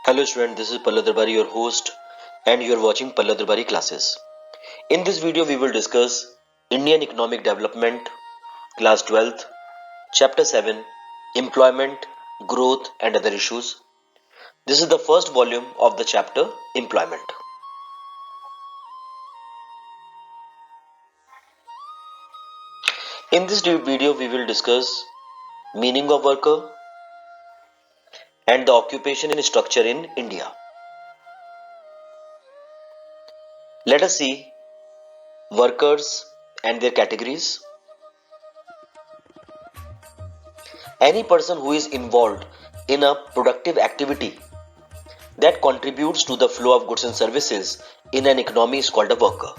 Hello student, this is Pallab Darbari, your host, and you are watching Pallab Darbari classes. In this video, we will discuss Indian Economic Development, Class 12th, Chapter 7, Employment, Growth and Other Issues. This is the first volume of the chapter Employment. In this video, we will discuss meaning of worker and the occupation and structure in India. Let us see workers and their categories. Any person who is involved in a productive activity that contributes to the flow of goods and services in an economy is called a worker.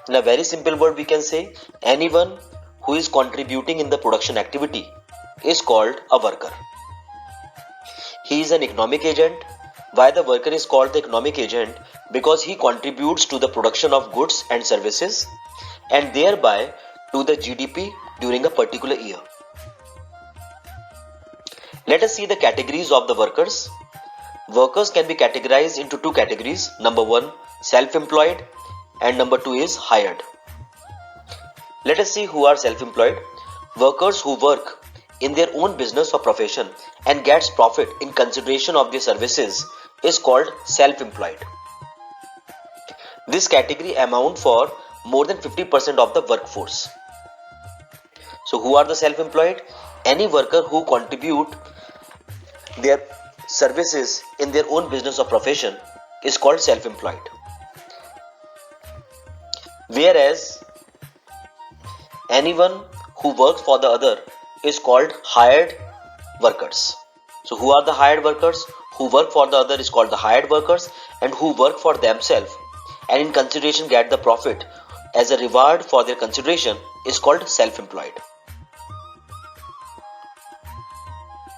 In a very simple word, we can say anyone who is contributing in the production activity is called a worker. He is an economic agent. Why the worker is called the economic agent? Because he contributes to the production of goods and services and thereby to the GDP during a particular year. Let us see the categories of the workers. Workers can be categorized into two categories. Number one, self-employed, and number two is hired. Let us see who are self-employed. Workers who work in their own business or profession and gets profit in consideration of their services is called self-employed. This category amount for more than 50% of the workforce. So who are the self-employed? Any worker who contribute their services in their own business or profession is called self-employed. Whereas anyone who works for the other is called hired workers. So who are the hired workers? Who work for the other is called the hired workers, and who work for themselves and in consideration get the profit as a reward for their consideration is called self-employed.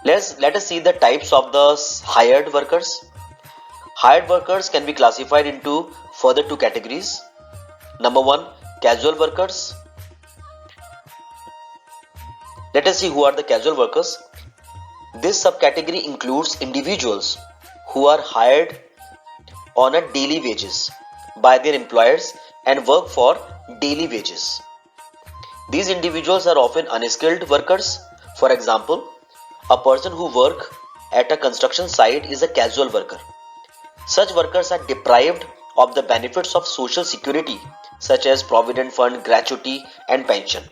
Let us see the types of the hired workers. Hired workers can be classified into further two categories. Number one, casual workers. Let us see who are the casual workers. This subcategory includes individuals who are hired on a daily wages by their employers and work for daily wages. These individuals are often unskilled workers. For example, a person who works at a construction site is a casual worker. Such workers are deprived of the benefits of social security such as provident fund, gratuity and pension.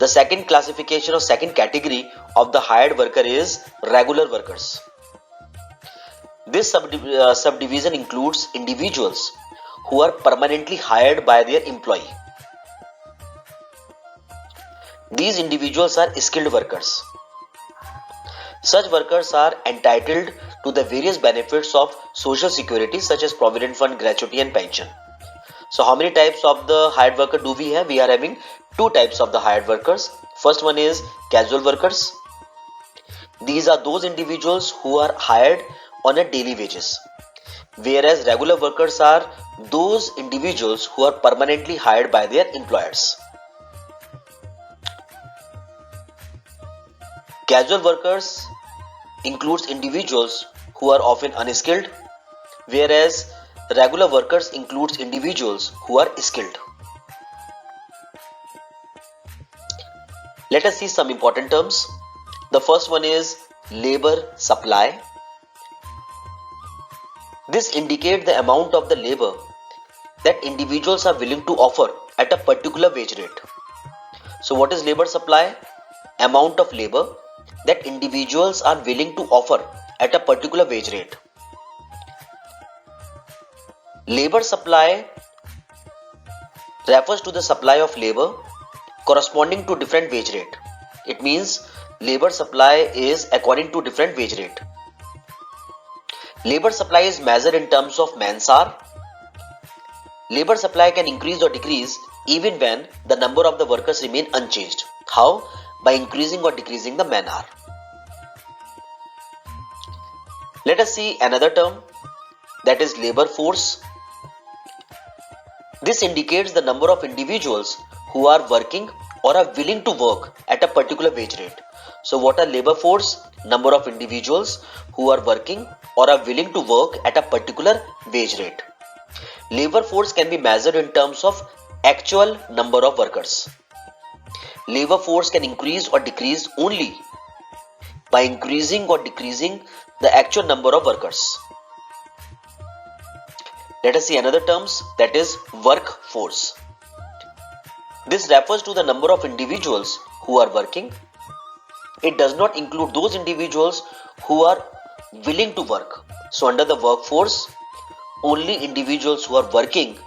The second classification or second category of the hired worker is regular workers. This subdivision includes individuals who are permanently hired by their employee. These individuals are skilled workers. Such workers are entitled to the various benefits of social security such as provident fund, gratuity and pension. So how many types of the hired worker do we have? We are having two types of the hired workers. First one is casual workers. These are those individuals who are hired on a daily wages. Whereas regular workers are those individuals who are permanently hired by their employers. Casual workers includes individuals who are often unskilled, whereas regular workers includes individuals who are skilled. Let us see some important terms. The first one is labor supply. This indicates the amount of the labor that individuals are willing to offer at a particular wage rate. So what is labor supply? Amount of labor that individuals are willing to offer at a particular wage rate. Labor supply refers to the supply of labor corresponding to different wage rate. It means labor supply is according to different wage rate. Labor supply is measured in terms of man's hour. Labor supply can increase or decrease even when the number of the workers remain unchanged. How? By increasing or decreasing the man hour. Let us see another term, that is labor force. This indicates the number of individuals who are working or are willing to work at a particular wage rate. So what are labor force? Number of individuals who are working or are willing to work at a particular wage rate. Labor force can be measured in terms of actual number of workers. Labor force can increase or decrease only by increasing or decreasing the actual number of workers. Let us see another terms, that is workforce. This refers to the number of individuals who are working. It does not include those individuals who are willing to work. So under the workforce, only individuals who are working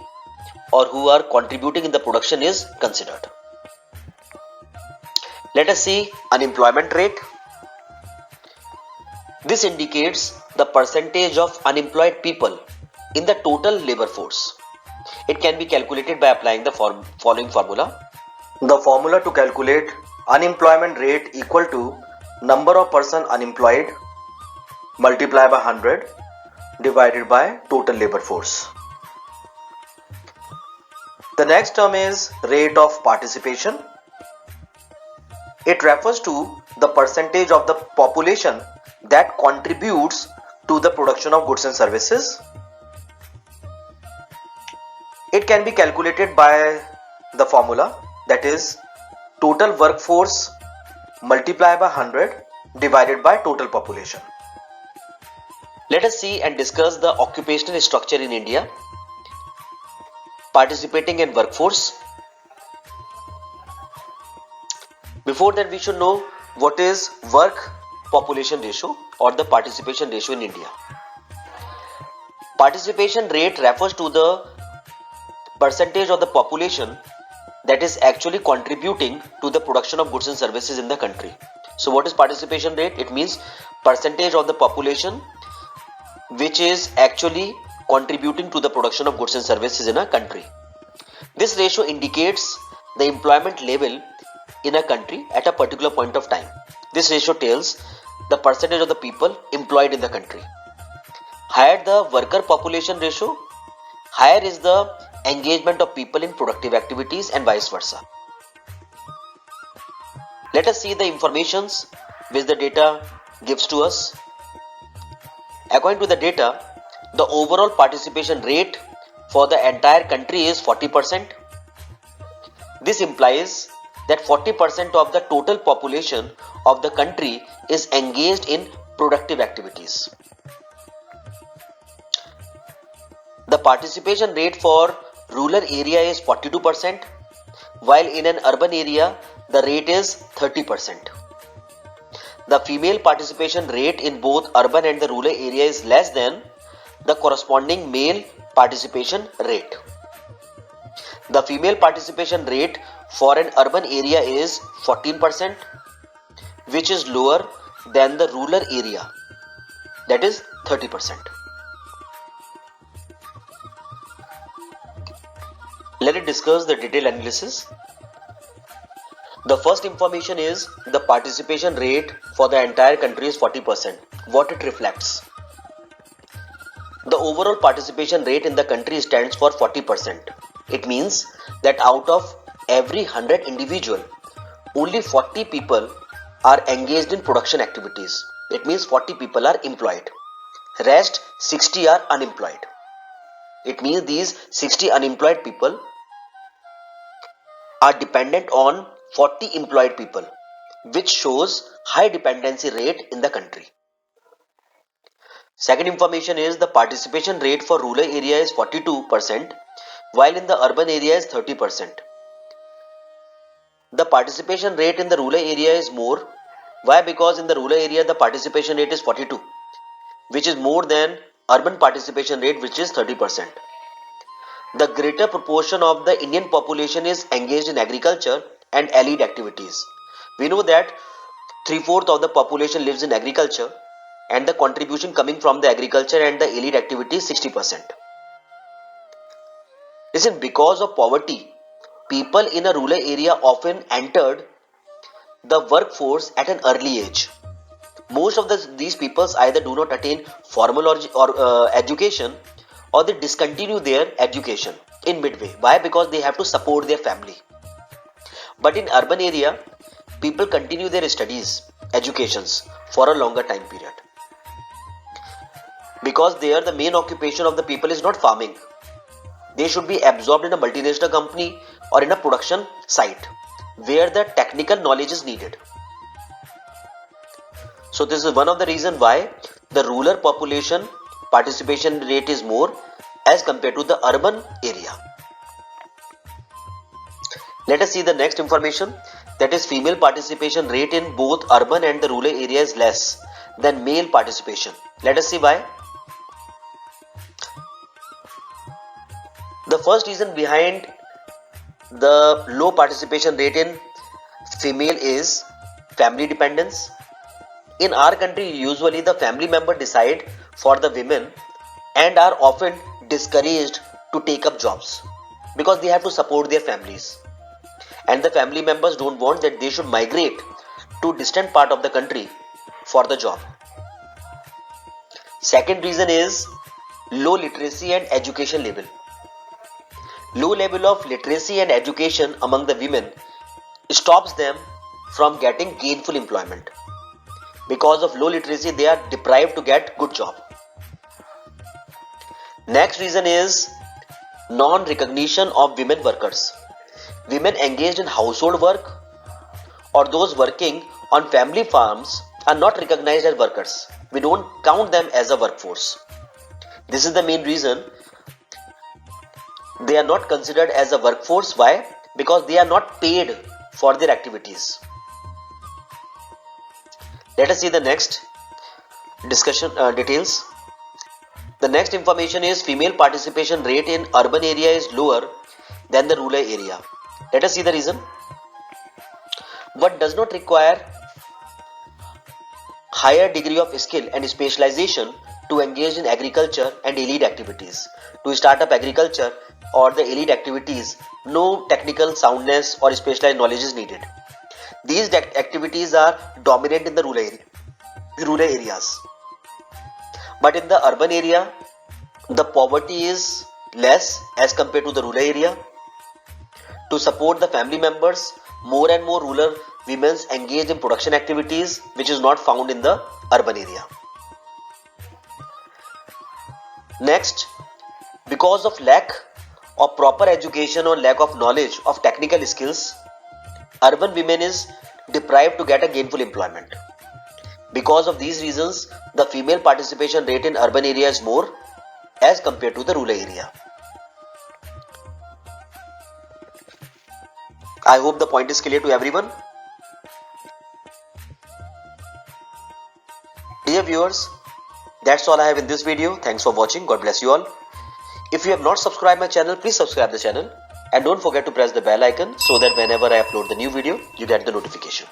or who are contributing in the production is considered. Let us see unemployment rate. This indicates the percentage of unemployed people in the total labor force. It can be calculated by applying the following formula. The formula to calculate unemployment rate equal to number of person unemployed multiplied by 100 divided by total labor force. The next term is rate of participation. It refers to the percentage of the population that contributes to the production of goods and services. It can be calculated by the formula, that is total workforce multiplied by 100 divided by total population. Let us see and discuss the occupational structure in India. Participating in workforce. Before that, we should know what is work population ratio or the participation ratio in India. Participation rate refers to the percentage of the population that is actually contributing to the production of goods and services in the country. So what is participation rate? It means percentage of the population which is actually contributing to the production of goods and services in a country. This ratio indicates the employment level in a country at a particular point of time. This ratio tells the percentage of the people employed in the country. Higher the worker population ratio, higher is the engagement of people in productive activities and vice versa. Let us see the informations which the data gives to us. According to the data, the overall participation rate for the entire country is 40%. This implies that 40% of the total population of the country is engaged in productive activities. The participation rate for rural area is 42%, while in an urban area the rate is 30%. The female participation rate in both urban and the rural area is less than the corresponding male participation rate. The female participation rate for an urban area is 14%, which is lower than the rural area, that is 30%. Let us discuss the detailed analysis. The first information is the participation rate for the entire country is 40%. What it reflects? The overall participation rate in the country stands for 40%. It means that out of every 100 individual, only 40 people are engaged in production activities. It means 40 people are employed. Rest 60 are unemployed. It means these 60 unemployed people are dependent on 40 employed people, which shows high dependency rate in the country. Second information is the participation rate for rural area is 42%, while in the urban area is 30%. The participation rate in the rural area is more. Why? Because in the rural area the participation rate is 42, which is more than urban participation rate, which is 30%. The greater proportion of the Indian population is engaged in agriculture and allied activities. We know that 3/4 of the population lives in agriculture, and the contribution coming from the agriculture and the allied activity is 60%. Listen, because of poverty, people in a rural area often entered the workforce at an early age. Most of these people either do not attain formal or education, or they discontinue their education in midway. Why? Because they have to support their family. But in urban area, people continue their studies educations for a longer time period. Because there the main occupation of the people is not farming. They should be absorbed in a multinational company or in a production site where the technical knowledge is needed. So this is one of the reasons why the rural population participation rate is more as compared to the urban area. Let us see the next information, that is female participation rate in both urban and the rural area is less than male participation. Let us see why. The first reason behind the low participation rate in female is family dependence. In our country, usually the family member decide for the women and are often discouraged to take up jobs because they have to support their families. And the family members don't want that they should migrate to distant part of the country for the job. Second reason is low literacy and education level. Low level of literacy and education among the women stops them from getting gainful employment. Because of low literacy, they are deprived to get good job. Next reason is non-recognition of women workers. Women engaged in household work or those working on family farms are not recognized as workers. We don't count them as a workforce. This is the main reason they are not considered as a workforce. Why? Because they are not paid for their activities. Let us see the next discussion details. The next information is female participation rate in urban area is lower than the rural area. Let us see the reason. What does not require higher degree of skill and specialization to engage in agriculture and elite activities. To start up agriculture or the elite activities, no technical soundness or specialized knowledge is needed. These activities are dominant in the rural areas. But in the urban area, the poverty is less as compared to the rural area. To support the family members, more and more rural women engage in production activities which is not found in the urban area. Next, because of lack of proper education or lack of knowledge of technical skills, urban women is deprived to get a gainful employment. Because of these reasons, the female participation rate in urban area is more as compared to the rural area. I hope the point is clear to everyone. Dear viewers, that's all I have in this video. Thanks for watching. God bless you all. If you have not subscribed my channel, please subscribe the channel and don't forget to press the bell icon so that whenever I upload the new video, you get the notification.